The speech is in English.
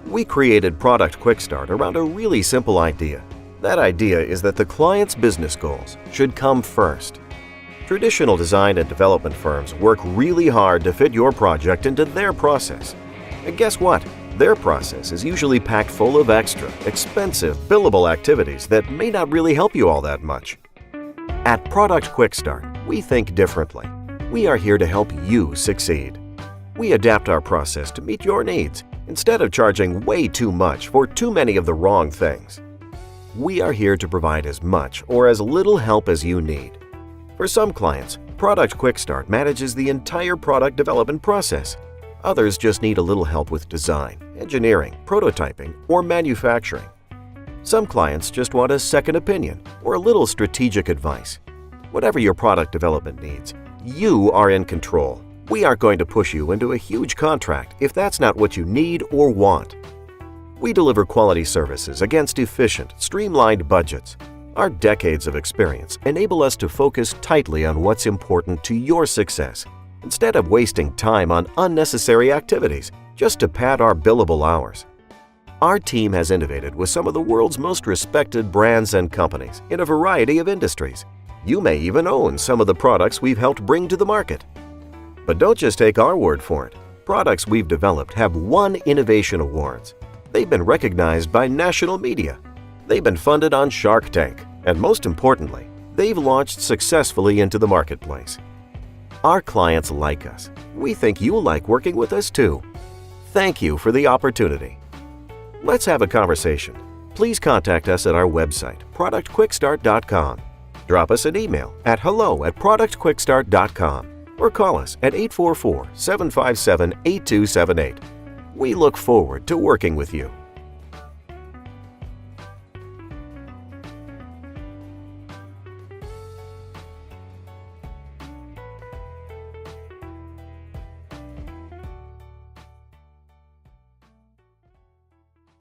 We created Product QuickStart around a really simple idea. That idea is that the client's business goals should come first. Traditional design and development firms work really hard to fit your project into their process. And guess what? Their process is usually packed full of extra, expensive, billable activities that may not really help you all that much. At Product QuickStart, we think differently. We are here to help you succeed. We adapt our process to meet your needs instead of charging way too much for too many of the wrong things. We are here to provide as much or as little help as you need. For some clients, Product QuickStart manages the entire product development process. Others just need a little help with design, engineering, prototyping, or manufacturing. Some clients just want a second opinion or a little strategic advice. Whatever your product development needs, you are in control. We aren't going to push you into a huge contract if that's not what you need or want. We deliver quality services against efficient, streamlined budgets. Our decades of experience enable us to focus tightly on what's important to your success, instead of wasting time on unnecessary activities just to pad our billable hours. Our team has innovated with some of the world's most respected brands and companies in a variety of industries. You may even own some of the products we've helped bring to the market. But don't just take our word for it. Products we've developed have won innovation awards. They've been recognized by national media. They've been funded on Shark Tank. And most importantly, they've launched successfully into the marketplace. Our clients like us. We think you'll like working with us too. Thank you for the opportunity. Let's have a conversation. Please contact us at our website, productquickstart.com. Drop us an email at hello@productquickstart.com. or call us at 844-757-8278. We look forward to working with you.